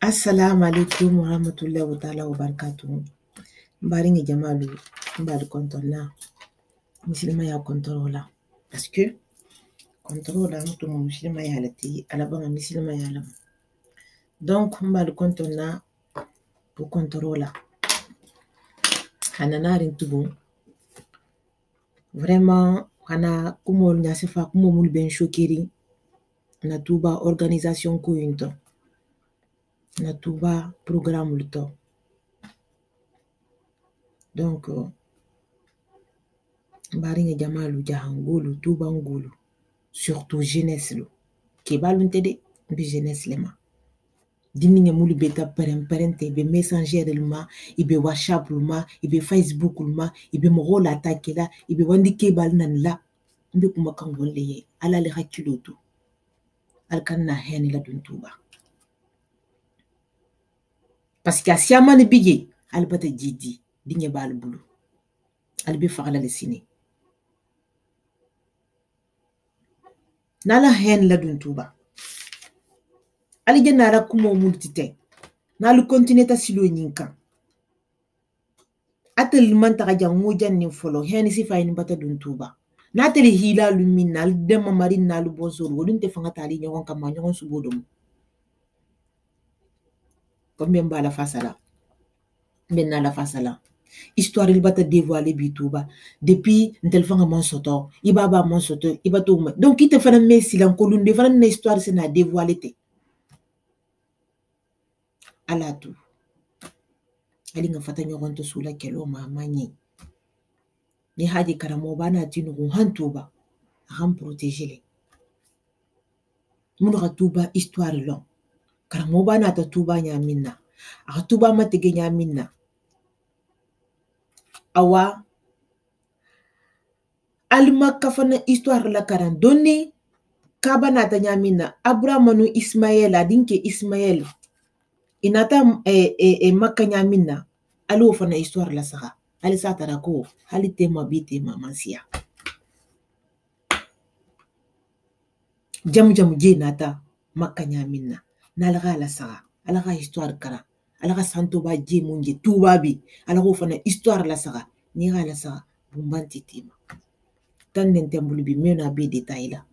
Assalamu alaikum wa rahmatullahi wa ta'ala wa barakatuh. Mbaringi jamalu, mbari kontona. Muslima ya kontrola. Parce que contrôle mutu muslima ya lati, alabanga muslima ya lam. Donc mbari kontona pour contrôla. Hananarin tubu. Vraiment hana kumo nyasifa kumo mul ben shokiri. Na tuba organisation ko yunto. Na tuba programme luto. Donc mbaringi jamalu jahangulu tuba ngulu. Surtout jeunesse lo. Kebalu ntede bi jeunesse lema. Dininge mulu beta parente be messenger luma, ibe WhatsApp luma, ibe Facebook luma, ibe mogo la takela, ibe wandi kebal nan la. Mbe kuma kan wolle ye ala le hakilo to. Al kan na hen la dun tuba. Parce que asiama ne bige al bata jidi dinge bal bulu. Al be fagala le sine. Nala hen la dun tuba. Ali je nara kumo multite. Nalu continue ta silo nyinka. Atel mantaka jango janni folo hen si fa ni bata dun tuba. Natel hila lumin nal dema marin nalu bonsoro wodun te fanga tali nyogon kama nyogon subodom. Combien ba la fasala. Benna la fasala. Histoire il bata dévoiler bituba depuis ntel fanga mon soto ibaba mon soto ibato. Donc il te fana me silan kolun de fana na histoire c'est na dévoiler te. Ala tu. Ali nga fata nyogon to sula kelo mamanyi. Ni haji karamo bana tinu hantuba. Ram protéger les. Munu tuba histoire long. Karamo bana ta tuba nya minna. A tuba matege nya minna. Awa alma kafana histoire la karan donni kabana ta nya minna. Abrahamanu Ismaël adinke Ismaël. Inata makka nya minna. Alo fana histoire la saka. Ali satara ko hali tema biti mamansia. Jamu je nata makka nya minna. Nalaga la saka. Alaga histoire kara. Alaga santo ba je munje tuba bi. Alago fana histoire la saka. Ni ga la saka bumbanti tema. Tan nentembulu bi mena be détail la.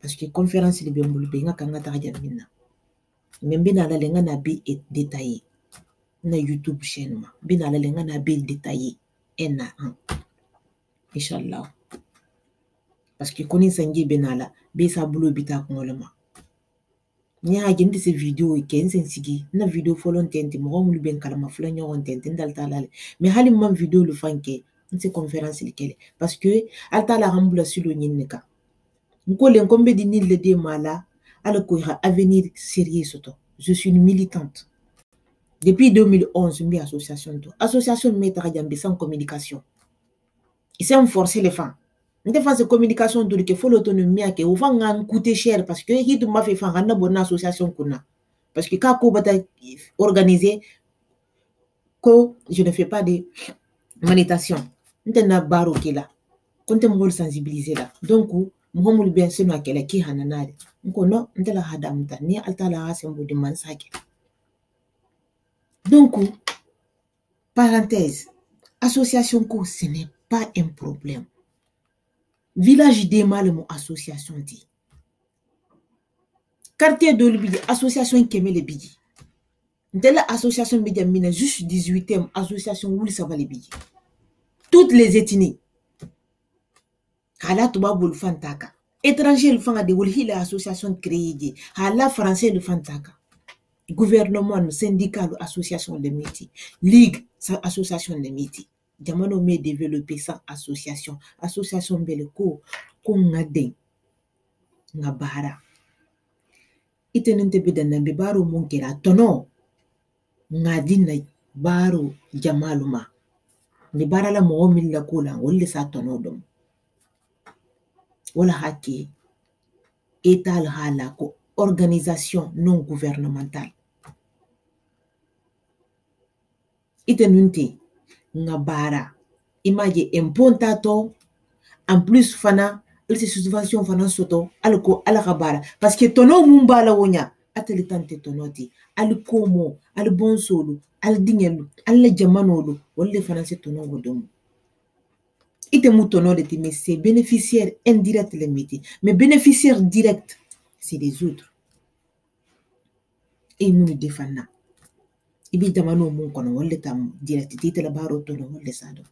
Parce que conférence li be mbulu be nga kanga ta ja minna. Membe na la lenga na be et détaillé. Na YouTube chaîne ma. Bina la lenga na be détaillé. Ena un. Inshallah. Parce que koni sangi benala be sa bulo bita kongolema. Nya gente se vidéo e ken sensigi na vidéo folon tente mo ngulu ben kala ma flanyo on tente ndal talale. Mais hali mam vidéo le fanke nse conférence likele parce que alta la rambula silo nyinneka. Nkole nkombe di nil le de mala ala ko avenir sérieux soto. Je suis une militante. Depuis 2011, je association. Association mettra jambe sans communication. Ils s'est forcé les femmes. Nous devons faire communication de qu'il faut l'autonomie à que au fond on coûte cher parce que il m'a fait faire une bonne association kuna. Parce que quand on va organiser, que je ne fais pas de méditation. Nous n'avons pas baro qui là. Quand on veut sensibiliser là. Donc moi je bien sûr à quel qui hananade. Donc non, nous la hadamta ni alta la sembo de mansake. Donc, parenthèse, association co, ce n'est pas un problème. Village des mal mon association dit. Quartier de l'Obidi, association qui aime les bidi. De l'association média mina juste 18e association où ça va les bidi. Toutes les ethnies. Hala tuba bol fantaka. Étranger le fanga de wolhi l'association créée. Hala français le fantaka. Gouvernement, syndicat, association de métiers, ligue, association de métiers. Jamano me développer sa association. Association beleko, ko ngaden, ngabara. Itenente bedanambe baro monkera tono, ngadina baro jamaluma. Ni bara la mo milla kula, wole sa tono dom. Wala haki, etal hala ko organisation non gouvernementale. Itenunte nga bara image impontato en plus fana il se subvention fana soto alko ala bara parce que tono mumbala wonya atali tante tonoti al komo al bonsolu al dingelu al jamanolu wolle fananse tonongo domo ite mu tono de ti mais c'est bénéficiaire indirect le métier mais bénéficiaire direct c'est les autres et nous défendons ibi jamano mun kono wolle tam direct ti te la baro tono wolle sado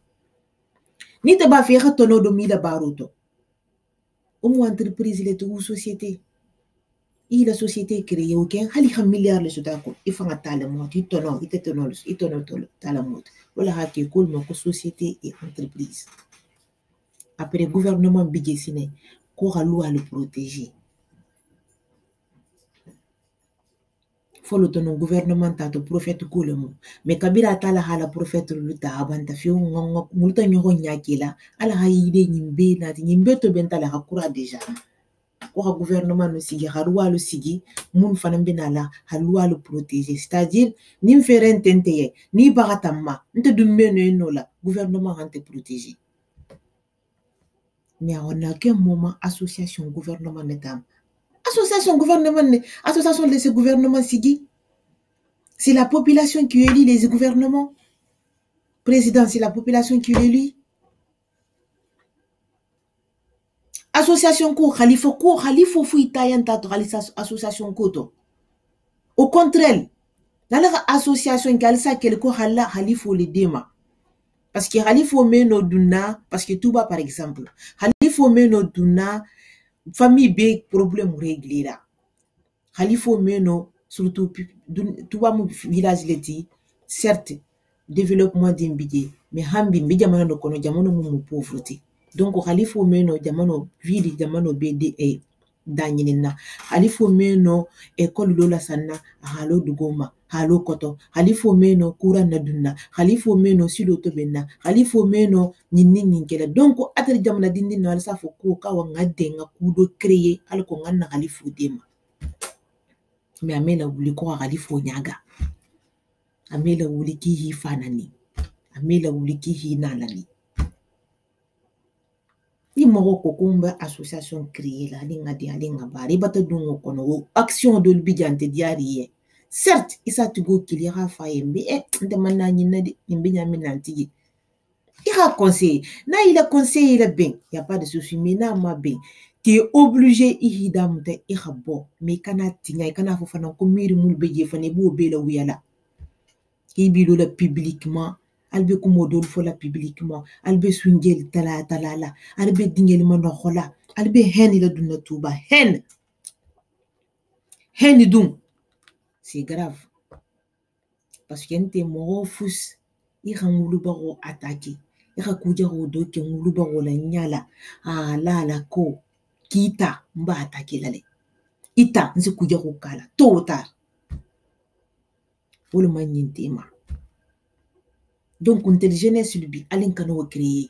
ni te ba fi xa tono do mi la baro to ou entreprise le ou société i la société créée aucun hali xam milliard le soda ko il faut ngata le mot i tono tala mot wala ha ke kol mo ko société et entreprise après gouvernement bidje sine ko xa loi le protéger faut le tono gouvernement tato prophète ko le mo mais kabira tala hala prophète lu ta abanta fi ngongo multa nyogo nyakila ala ha yide nyimbe na nyimbe to bentala hakura déjà ko ha gouvernement no sigi haruwa lo sigi mun fanan binala haluwa lo protéger c'est-à-dire ni feren tenteye ni bagatamma nte dumme no la gouvernement hante protéger mais on a qu'un moment association gouvernement netam association de ce gouvernement sigi c'est la population qui élit les gouvernements président c'est la population qui l'élit association ko khalifa fu itayanta to association ko to au contraire dans la association kalsa quelque hala khalifa le dema parce que khalifa meno duna parce que touba par exemple khalifa meno duna famille be problème réglé là khalifa meno surtout touba mu village leti certes développement d'imbidé mais hambi mbi jamana no kono jamano mu pauvreté donc khalifa meno jamano ville jamano bd e danyinina khalifa meno école lola sanna halo dugoma halo koto khalifa meno kura na dunna khalifa meno silo to benna khalifa meno nyinni kela donc atel jamana dindi no alsa fo ko ka wa ngade nga kudo créer alko nganna khalifa dema mais amela wuli ko khalifa nyaga amela wuli ki hi fanani amela wuli ki hi nalani ni mogo ko kumba association créée la linga bari bata dungo kono action de bijante diariye certes isa tugo kilira fa yembe nde manna nyina de yembe nyami nanti ira conseil na il a conseillé le bien y a pas de souci mais na ma bien tu es obligé ihidam te irabo mais kana tinya kana fo fana ko miri mul beje fane bo be la wiyala ibilo la publiquement albe ko modol fo la publiquement albe sungel tala albe dingel mano khola albe hen la dunna tuba hen dum c'est grave parce que ente mo fous ira ngulu bago attaquer ira kuja go do ke ngulu bago la nyala la ko kita mba attaquer lale ita nzi kuja go kala tôt ou tard wolo manyintema donc intelligence lubi alin kano créer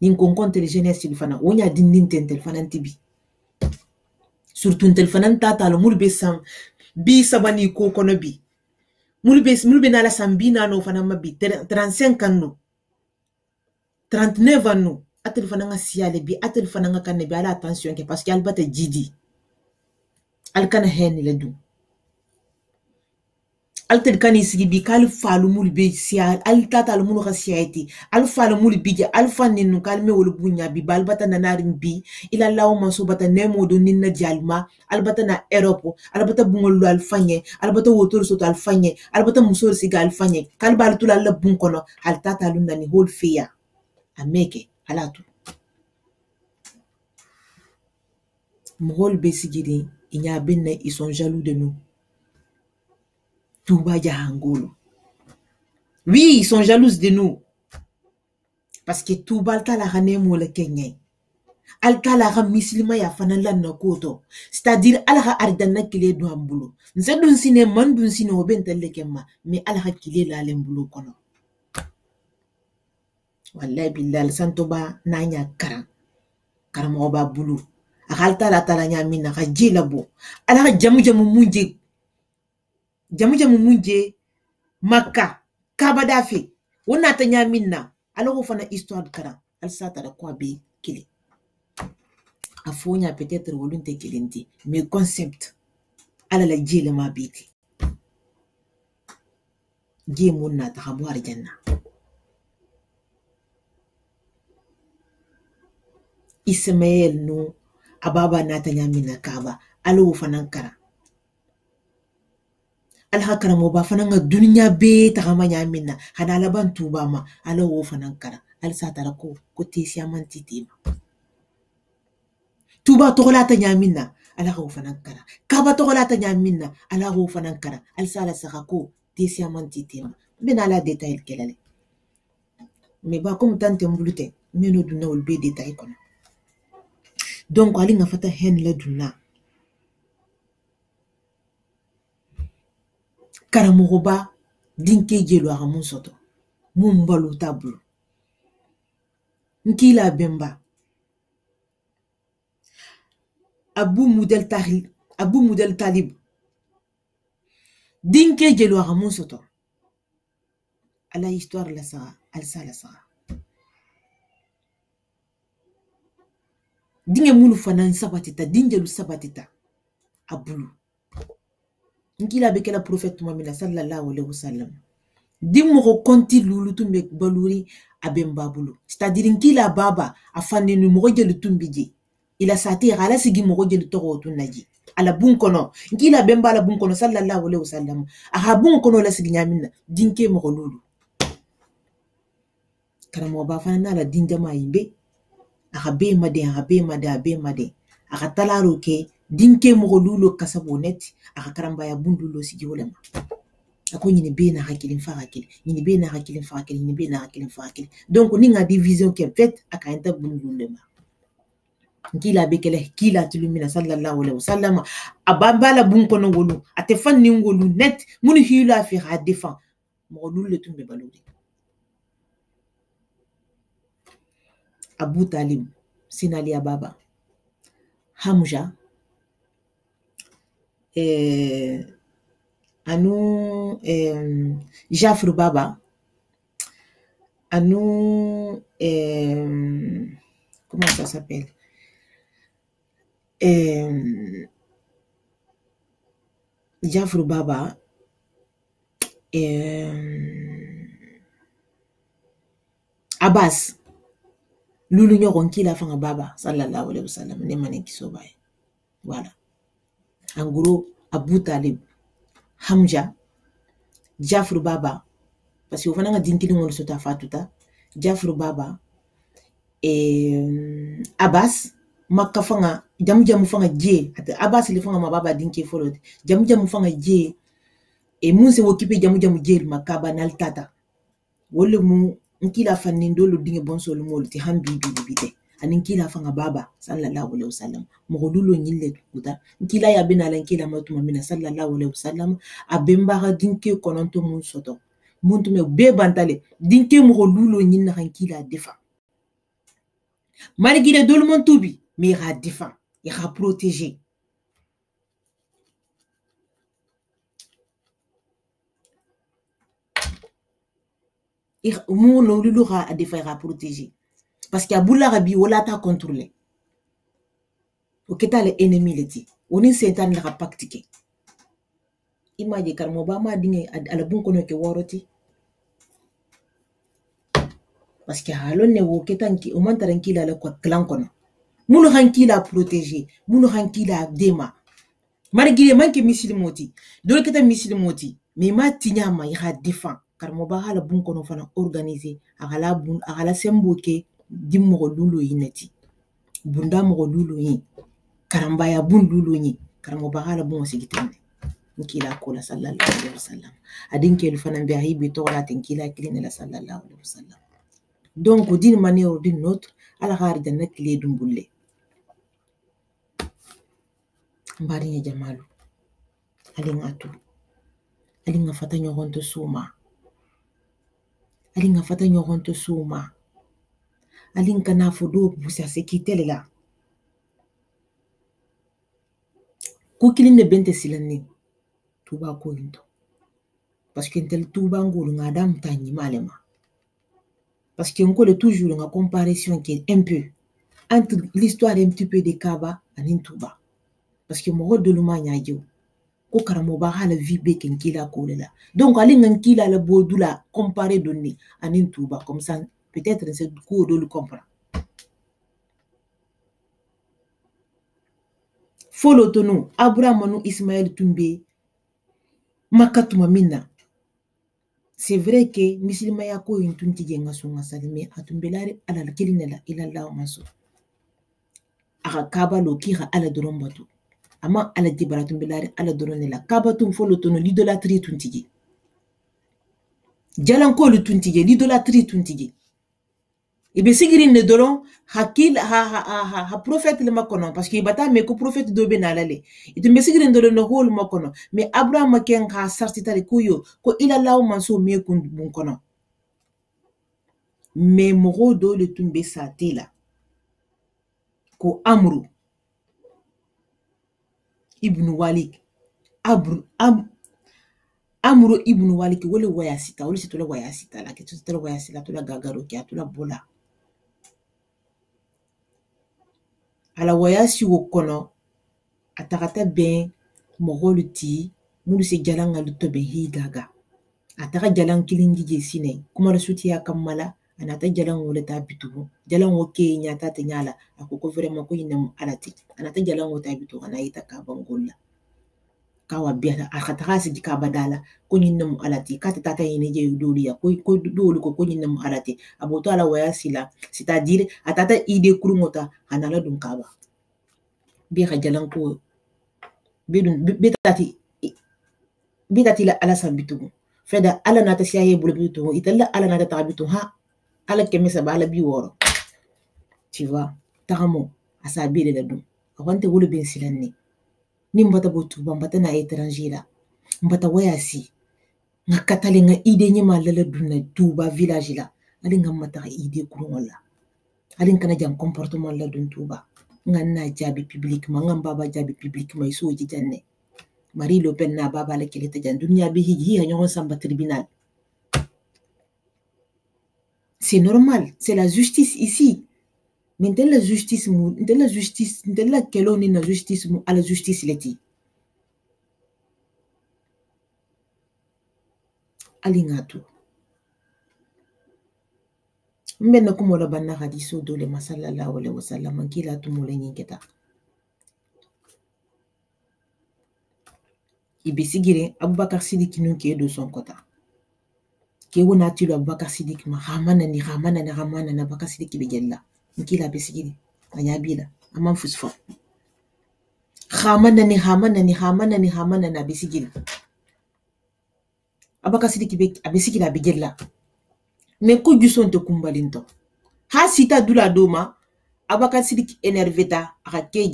nin kon intelligence lu fana wonya dindin tentel fana tibi surtout tel fana tata lo mulbe sam bi sabani ko kono bi mulbe na la sambi na no fana mabi 35 ans no 39 ans no atel fana nga siale bi atel fana nga kanne bi ala attention ke parce que albata jidi alkana hen la du altel kanisi bi kal falu mulbe sia al tata lo mulu khasiati al falu mulbi ja al faninu kalme wol bunya bi balbata nanarin bi ila lawo manso bata nemo do ninna jalma albata na europe albata bungol al fanye albata wotor soto al fanye albata musor siga al fanye kalbal tulal la bun kono al tata lu nani hol fiya ameke halatu mohol be sigiri inya binne ils sont jaloux de nous. Touba Jahangolo. Oui, ils sont jalouses de nous. Parce que Touba alta la rane mo le Kenya. Alta la ram mislima ya fanala na koto. C'est-à-dire alha ardana kile do ambulo. Nse dun sine man dun sine obente le kema. Mais alha kile la lembulo kono. Wallahi bilal santoba nanya karam. Karam oba bulu. Alta la talanya mina kajila bo. Alha jamu munje. Jamu munje Maka Kabadafi wona tanya minna alors fana histoire kara al sata da kwa be kile afonya peut-être wolunte kilenti mais concept ala la jele ma biti je munna ta habu arjanna Ismaël no ababa nata nyamina kaba alo fanankara alhakara mo ba fananga dunya be ta kama nyamina hana laban tuba ma alo fanankara al satara ko tesi amanti tema tuba togolata nyamina ala ho fanankara kaba togolata nyamina ala ho fanankara al sala sakako tesi amanti tema bena la detail kelale mais ba comme tante mbulute meno dunna ol be detail kono donc ali nga fata hen la dunna karamogo ba dinke jelo aga mun soto mun balu tabulu nkila bemba abu model talib dinke jelo aga mun soto ala histoire la saga alsa la saga dinge mulu fanan sabatita dinjelu sabatita abulu nkila be kela prophète Muhammad sallallahu alayhi wa sallam dimmo konti lulu tumbe baluri abemba bulu c'est-à-dire nkila baba afande nu mo jelu tumbiji ila sati ala sigi mo jelu to tunaji ala bun kono nkila bemba ala bun kono sallallahu alayhi wa sallam aha bun kono la sigi nyamina dinke mo lulu karamo ba fana la dinjama yimbe aha be made aha talaro ke dinke mo lulu kasabonet aha karamba ya bundulo sigi wolema ako nyini be na hakili mfa hakili nyini be na hakili mfa hakili nyini be na hakili mfa hakili donc ninga division ke fait aka enta bundulema nkila bekele kila tulumina sallallahu alaihi wasallam abambala bun kono wolu ate fanni ngolu net munu hila fi ha defend mo lulle tumbe balori Abu Talib sinali ababa Hamja anu Jafr baba anu comment ça s'appelle Jafr baba Abbas lulu nyogon kila fanga baba sallallahu alayhi wa sallam ne mané kisobaye voilà en gros Abu Talib Hamja Jafr baba parce que fana nga dinkili ngol sota fatuta Jafr baba Abbas makka fanga jamu fanga je Abbas le fanga mababa dinki folode jamu fanga je munse wokipe jamu je makaba naltata wole mu nkila fanni ndolo dinge bonsolo mol ti hambi bibite ani nkila fanga baba sallallahu alaihi wasallam mo lulo nyille kuta nkila ya benala nkila matuma mina sallallahu alaihi wasallam abemba dinke kononto mun soto muntu me be bantale dinke mo lulo nyinna nkila defa malgré tout le monde toubi mais il a défend il a protégé mon lulu a défend il a protégé parce qu'il y a boula rabi wala ta contrôler o keta le ennemi le ti oni setan la pactique image karmo ba ma dinge ala bun kono ke woroti parce que halon ne wo ketanki o man taranki la ko clan kono munu hanki la protéger munu hanki la dema malgré manke muslimoti dole keta muslimoti mais ma tinyama il a défend karmo ba hala bun kono fana organiser agala semboke dimmo lulu yineti bunda mo lulu yin karamba ya bun lulu yin karmo ba hala bun sigitende nkila kola sallallahu alaihi wasallam adinke lu fana be hibi to la tenkila kilene la sallallahu alaihi wasallam donc d'une manière ou d'une autre ala harja na kile dumbulle mbari ya jamalu alingatu alinga fata nyogonto suma alinga fata nyogonto suma alinga na fodo busa sekitele la kukiline bente silani tuba ko into parce que intel tuba ngulu ngadam tanyi malema parce que on colle toujours une comparaison qui est un peu entre l'histoire un petit peu de Kaba et Touba parce que mon rôle de l'humain ko karamo ba hala vie be ken kila ko la donc ali ngan kila la bodula comparer donner anin tuba comme ça peut-être c'est ko do le comprendre folo tonu Abraham nu Ismaël tumbe makatuma minna c'est vrai que musulmaya ko yin tunti je ngaso ngasali mais atumbelare ala kelinela ila Allah maso aka kaba lo kira ala doron batu ama ala dibara tumbelare ala doron la kaba tum folo tonu l'idolâtrie tuntije jalan ko le tuntije l'idolâtrie tuntije ibe sigirin ne doron hakil ha prophète le makono parce que bata me ko prophète do be nalale itumbe sigirin doron no hol makono mais Abraham ken ha sartitare kuyo ko ila law manso me kun bun kono mais mogo do le tumbe satela ko Amru ibn Walik Amru ibn Walik wole wayasita wole sitola wayasita la ke sitola wayasita tola gagaro ke atola bola ala wayasi wo kono atakata ben mogolu ti mulu se jalanga luto be higaga ataka jalan kilindi je sine kuma rasuti ya kamala anata jalan wole ta bitu jalan wo ke nyata te nyala akoko vraiment ko yinam alati anata jalan wo ta bitu ana ita ka bangolla kawa biata akataka se ka badala ko yinam alati kata tata yine je doliya ko dolu ko yinam alati aboto ala wayasi la c'est-à-dire atata ide kurungota anala dum kaba biha jalan ko bedun betati la ala sambitu feda ala nata siaye bulbitu italla ala nata tabitu ha ala kemesa bala bi woro tu vois taramo asa bile la dum awante wulu ben silanni ni mbata botu bambata na étranger la mbata wayasi nga katale nga ide nyima lala dunna tuba village la ali nga mata ide kurungola ali kana jam comportement la dun tuba nga na jabi publiquement nga baba jabi publiquement iso jijanne Marie Le Pen na baba la kelete jan dunia bi hiji ha nyon samba tribunal c'est normal c'est la justice ici mais de la justice de la keloni na justice mu ala justice leti alingatu mbena kumola banna hadiso dole masallallahu alaihi wasallam kila tumule nyingeta ibesigire Abubakar Siddiq nu ke de son kota ke wona tilo Abubakar Siddiq ma hamana na Abubakar Siddiq be jella kila besigire anyabila amam fusfo hamana na besigire Abubakar Siddiq be abesigire be jella mais ko juson te kumbalinto ha sita dula doma Abubakar Siddiq énerveta aka ke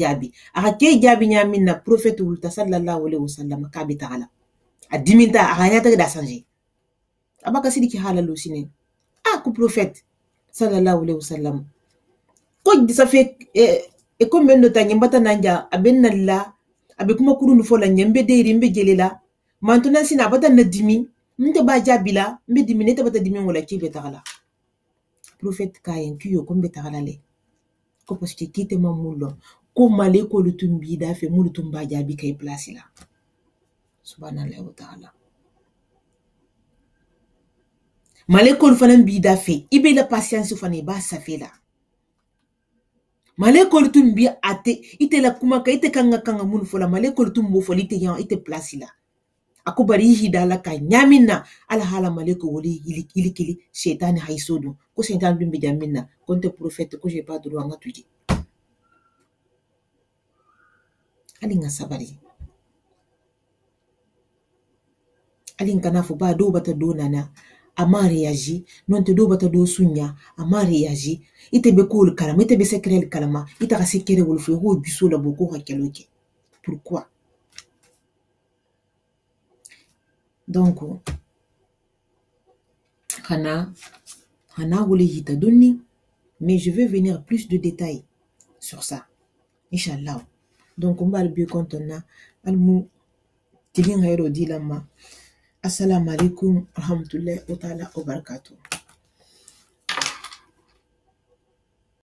jabi nyamin na prophète ulta sallallahu alaihi wasallam ka bi taala adiminta aka nyata da changer Abubakar Siddiq halalo sine ku prophète sallallahu alaihi wasallam ko ça fait et combien de temps nyambata nanja abenalla abe kuma kurunu fola nyembe deiri mbe jelela maintenant sina bata na dimi nte ba jabila mbe dimi nete bata dimi wala ki be taala prophète kayen kiyo ko be taala le ko parce que kite mamulo ko male ko lutumbi da fe mulutumba jabi kay place la subhanallahi wa ta'ala male ko fanan bi da fe ibe la patience fane ba safela male ko lutumbi ate ite la kuma ka ite kanga mulu fola male ko lutumbo foli te yan ite place la akubari hidala ka nyamina ala hala male ko woli ilikili shaytan haisodu ko shaytan dumbi jamina konte prophète ko j'ai pas droit ngatuji alinga sabari alinga nafu ba do bata do nana ama réagi non te do bata do sunya ama réagi ite be ko kalama ite be secret kalama ite ka secret wol fo ho biso la boko hakeloke pourquoi donc hana wole hita donni mais je vais venir plus de détails sur ça inshallah donc on va le bien contona almu tilin hayro dilama assalamu alaikum rahmatullahi wa ta'ala wa barakatuh